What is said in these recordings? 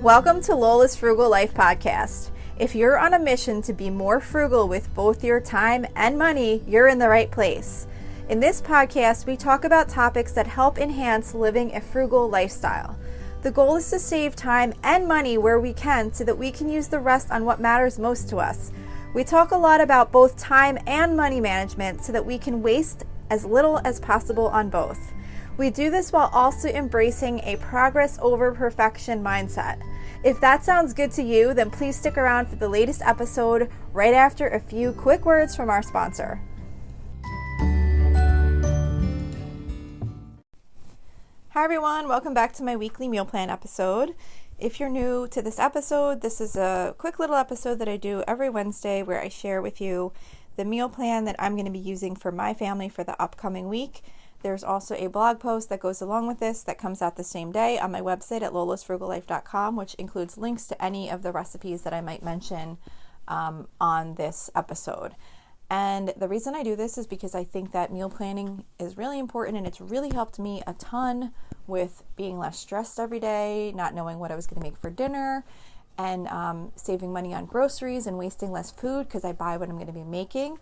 Welcome to Lola's Frugal Life Podcast. If you're on a mission to be more frugal with both your time and money, you're in the right place. In this podcast, we talk about topics that help enhance living a frugal lifestyle. The goal is to save time and money where we can so that we can use the rest on what matters most to us. We talk a lot about both time and money management so that we can waste as little as possible on both. We do this while also embracing a progress over perfection mindset. If that sounds good to you, then please stick around for the latest episode right after a few quick words from our sponsor. Hi everyone, welcome back to my weekly meal plan episode. If you're new to this episode, this is a quick little episode that I do every Wednesday where I share with you the meal plan that I'm going to be using for my family for the upcoming week. There's also a blog post that goes along with this that comes out the same day on my website at lolasfrugallife.com, which includes links to any of the recipes that I might mention on this episode. And the reason I do this is because I think that meal planning is really important, and it's really helped me a ton with being less stressed every day, not knowing what I was going to make for dinner, and saving money on groceries and wasting less food because I buy what I'm going to be making.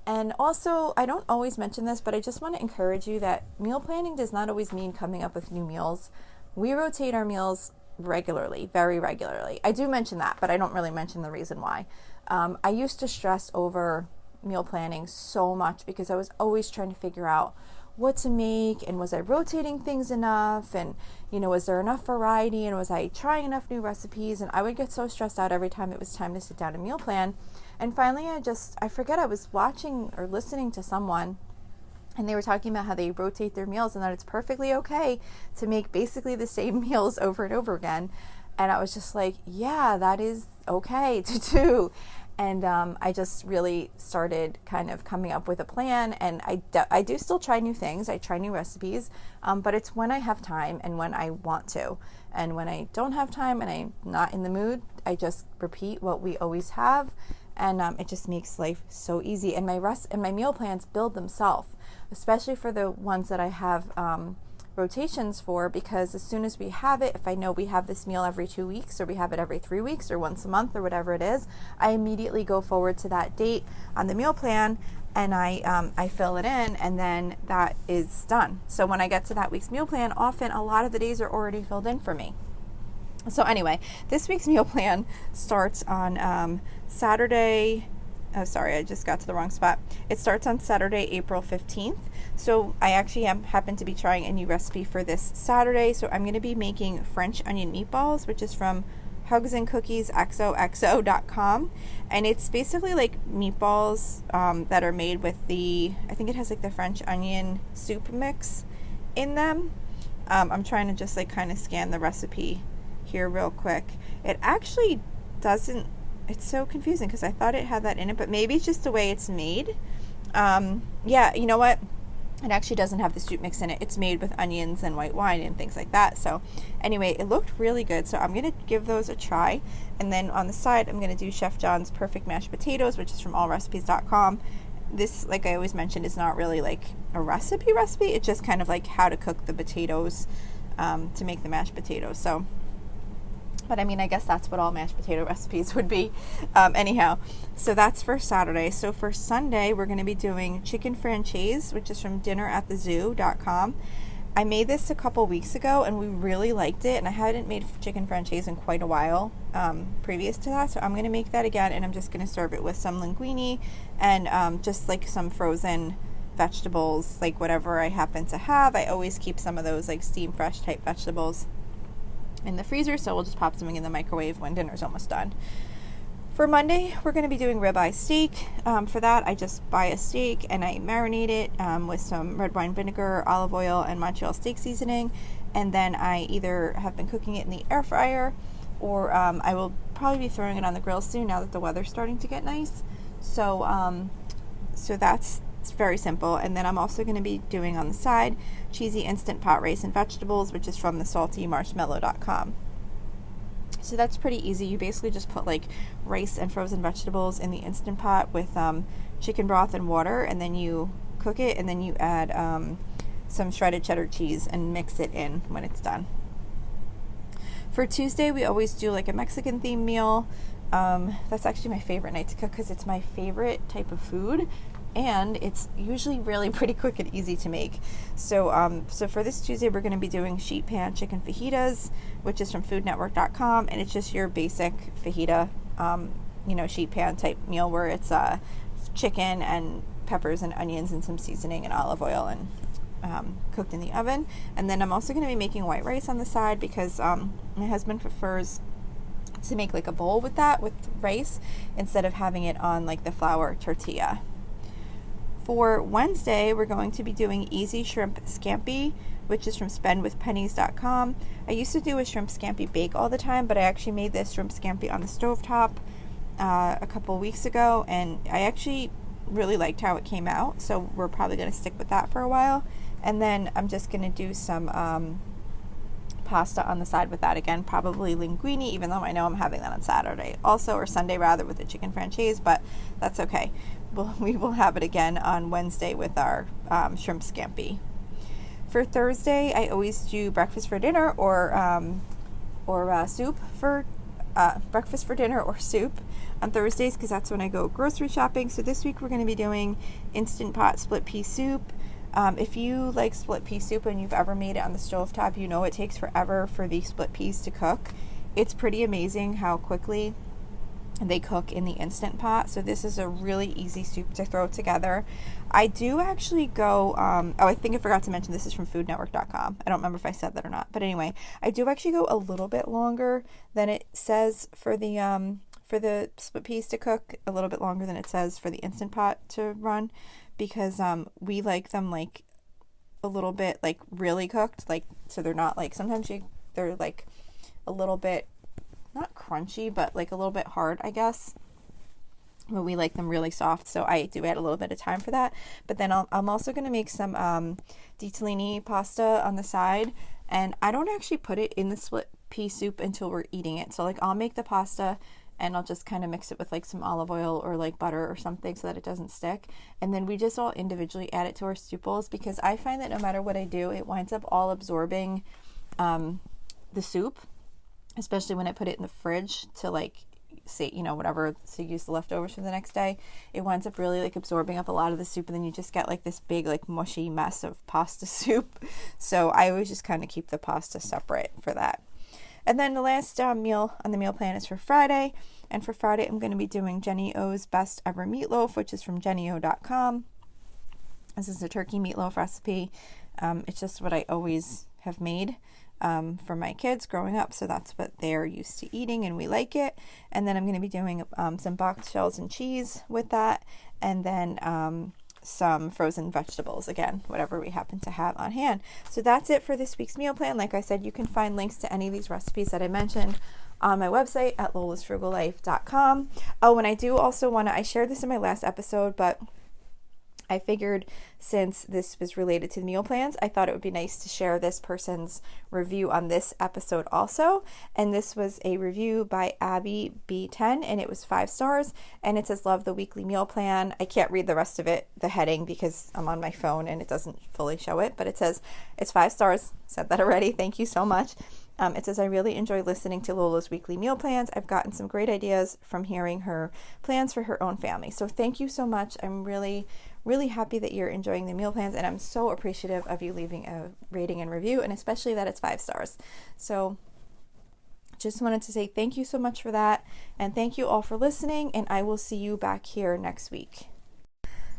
And also, I don't always mention this, but I just want to encourage you that meal planning does not always mean coming up with new meals. We rotate our meals regularly, very regularly. I do mention that, but I don't really mention the reason why. I used to stress over meal planning so much because I was always trying to figure out what to make, and was I rotating things enough, and was there enough variety, and was I trying enough new recipes? And I would get so stressed out every time it was time to sit down and meal plan. And finally I forget, I was watching or listening to someone, and they were talking about how they rotate their meals and that it's perfectly okay to make basically the same meals over and over again. And I was just like, yeah, that is okay to do. And I just really started kind of coming up with a plan, and I do still try new things. I try new recipes, but it's when I have time and when I want to. And when I don't have time and I'm not in the mood, I just repeat what we always have, and it just makes life so easy. And my meal plans build themselves, especially for the ones that I have rotations for, because as soon as we have it, if I know we have this meal every 2 weeks, or we have it every 3 weeks, or once a month, or whatever it is, I immediately go forward to that date on the meal plan, and I fill it in, and then that is done. So when I get to that week's meal plan, often a lot of the days are already filled in for me. So anyway, this week's meal plan starts on Saturday. Oh, sorry, I just got to the wrong spot. It starts on Saturday, April 15th. So I actually happen to be trying a new recipe for this Saturday. So I'm going to be making French onion meatballs, which is from hugsandcookiesxoxo.com. And it's basically like meatballs that are made with I think it has like the French onion soup mix in them. I'm trying to just like kind of scan the recipe here real quick. It actually doesn't. It's so confusing because I thought it had that in it, but maybe it's just the way it's made. Yeah, you know what? It actually doesn't have the soup mix in it. It's made with onions and white wine and things like that. So anyway, it looked really good. So I'm going to give those a try. And then on the side, I'm going to do Chef John's Perfect Mashed Potatoes, which is from allrecipes.com. This, like I always mentioned, is not really like a recipe. It's just kind of like how to cook the potatoes to make the mashed potatoes. So, but I mean, I guess that's what all mashed potato recipes would be. Anyhow, so that's for Saturday. So for Sunday, we're going to be doing chicken franchise, which is from dinnerAtTheZoo.com. I made this a couple weeks ago, and we really liked it. And I hadn't made chicken franchise in quite a while previous to that. So I'm going to make that again, and I'm just going to serve it with some linguine and just like some frozen vegetables, like whatever I happen to have. I always keep some of those like steam fresh type vegetables in the freezer, so we'll just pop something in the microwave when dinner's almost done. For Monday, we're going to be doing ribeye steak. For that, I just buy a steak and I marinate it with some red wine vinegar, olive oil, and Montreal steak seasoning, and then I either have been cooking it in the air fryer, or I will probably be throwing it on the grill soon now that the weather's starting to get nice. So that's very simple. And then I'm also going to be doing on the side cheesy instant pot rice and vegetables, which is from the saltymarshmallow.com. So that's pretty easy. You basically just put like rice and frozen vegetables in the Instant Pot with chicken broth and water, and then you cook it, and then you add some shredded cheddar cheese and mix it in when it's done. For Tuesday, we always do like a Mexican themed meal. That's actually my favorite night to cook because it's my favorite type of food, and it's usually really pretty quick and easy to make. So for this Tuesday, we're going to be doing sheet pan chicken fajitas, which is from foodnetwork.com, and it's just your basic fajita, sheet pan type meal where it's chicken and peppers and onions and some seasoning and olive oil and cooked in the oven. And then I'm also going to be making white rice on the side because my husband prefers to make like a bowl with that, with rice, instead of having it on like the flour tortilla. For Wednesday, we're going to be doing easy shrimp scampi, which is from spendwithpennies.com. I used to do a shrimp scampi bake all the time, but I actually made this shrimp scampi on the stovetop a couple weeks ago, and I actually really liked how it came out, so we're probably going to stick with that for a while. And then I'm just going to do some pasta on the side with that again, probably linguine, even though I know I'm having that on Saturday also, or Sunday rather, with the chicken franchise, but that's okay. We will have it again on Wednesday with our shrimp scampi. For Thursday, I always do breakfast for dinner or soup for breakfast for dinner or soup on Thursdays, because that's when I go grocery shopping. So this week we're going to be doing Instant Pot split pea soup. If you like split pea soup and you've ever made it on the stovetop, you know it takes forever for the split peas to cook. It's pretty amazing how quickly they cook in the Instant Pot. So this is a really easy soup to throw together. I do actually go, I think I forgot to mention this is from foodnetwork.com. I don't remember if I said that or not. But anyway, I do actually go a little bit longer than it says for the split peas to cook, a little bit longer than it says for the Instant Pot to run, because we like them like a little bit like really cooked, like, so they're not like, sometimes they're like a little bit not crunchy, but like a little bit hard, I guess. But we like them really soft, so I do add a little bit of time for that. But then I'm also going to make some ditalini pasta on the side, and I don't actually put it in the split pea soup until we're eating it. So like I'll make the pasta and I'll just kind of mix it with like some olive oil or like butter or something so that it doesn't stick. And then we just all individually add it to our soup bowls, because I find that no matter what I do, it winds up all absorbing the soup, especially when I put it in the fridge to like say, whatever, to use the leftovers for the next day. It winds up really like absorbing up a lot of the soup, and then you just get like this big like mushy mess of pasta soup. So I always just kind of keep the pasta separate for that. And then the last meal on the meal plan is for Friday. And for Friday, I'm going to be doing Jenny O's Best Ever Meatloaf, which is from jennyo.com. This is a turkey meatloaf recipe. It's just what I always have made for my kids growing up. So that's what they're used to eating, and we like it. And then I'm going to be doing some boxed shells and cheese with that. And then some frozen vegetables, again, whatever we happen to have on hand. So that's it for this week's meal plan. Like I said, you can find links to any of these recipes that I mentioned on my website at lolasfrugallife.com. Oh, and I do also want to, I shared this in my last episode, but I figured since this was related to the meal plans, I thought it would be nice to share this person's review on this episode also. And this was a review by Abby B10, and it was 5 stars. And it says, love the weekly meal plan. I can't read the rest of it, the heading, because I'm on my phone and it doesn't fully show it. But it says, it's 5 stars. Said that already. Thank you so much. It says, I really enjoy listening to Lola's weekly meal plans. I've gotten some great ideas from hearing her plans for her own family. So thank you so much. I'm really happy that you're enjoying the meal plans, and I'm so appreciative of you leaving a rating and review, and especially that it's 5 stars. So just wanted to say thank you so much for that, and thank you all for listening, and I will see you back here next week.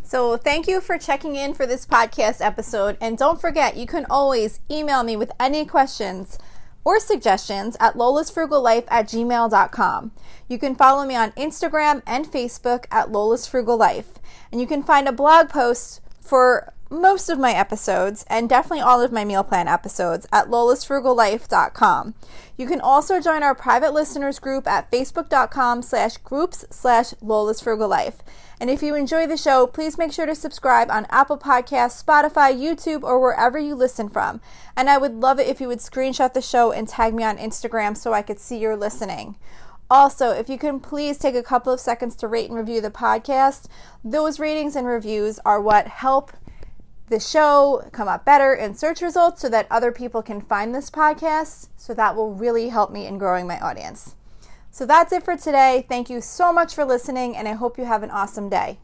So thank you for checking in for this podcast episode, and don't forget, you can always email me with any questions or suggestions at lolasfrugallife@gmail.com. You can follow me on Instagram and Facebook at lolasfrugallife. And you can find a blog post for most of my episodes and definitely all of my meal plan episodes at lolasfrugallife.com. You can also join our private listeners group at facebook.com/groups/lolasfrugallife. And if you enjoy the show, please make sure to subscribe on Apple Podcasts, Spotify, YouTube, or wherever you listen from. And I would love it if you would screenshot the show and tag me on Instagram so I could see you're listening. Also, if you can please take a couple of seconds to rate and review the podcast. Those ratings and reviews are what help the show come up better in search results so that other people can find this podcast. So that will really help me in growing my audience. So that's it for today. Thank you so much for listening, and I hope you have an awesome day.